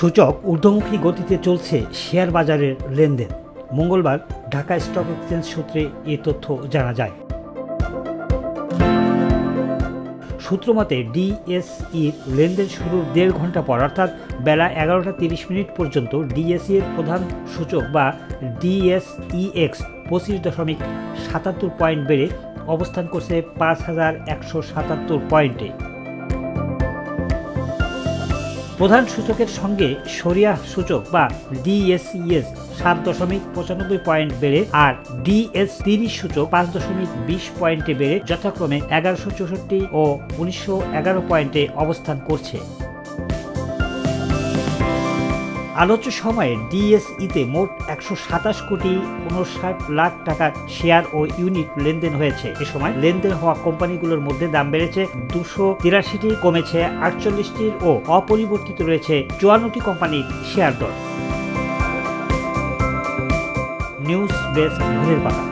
সূচক ঊর্ধ্বমুখী গতিতে চলছে শেয়ার বাজারের লেনদেন। মঙ্গলবার ঢাকা স্টক এক্সচেঞ্জ সূত্রে এ তথ্য জানা যায়। সূত্রমতে ডিএসইর লেনদেন শুরুর 1.5 ঘন্টা পর অর্থাৎ বেলা 11টা 30 মিনিট পর্যন্ত ডিএসই এর প্রধান সূচক বা ডিএসইএক্স 25.77 পয়েন্ট বেড়ে অবস্থান করছে 5177 পয়েন্টে। প্রধান সূচকের সঙ্গে সরিয়া সূচক বা ডিএসইএস 7.95 পয়েন্ট বেড়ে আর ডিএস30 সূচক 5.20 পয়েন্টে বেড়ে যথাক্রমে 1164 ও 1911 পয়েন্টে অবস্থান করছে। আলোচ্য সময়ে ডিএসইতে মোট 127 কোটি 59 লাখ টাকার শেয়ার ও ইউনিট লেনদেন হয়েছে। এ সময় লেনদেন হওয়া কোম্পানিগুলোর মধ্যে দাম বেড়েছে 283টি, কমেছে 48টির ও অপরিবর্তিত রয়েছে 54টি কোম্পানির শেয়ার দর। নিউজ ডেস্ক ভোরের পাতা।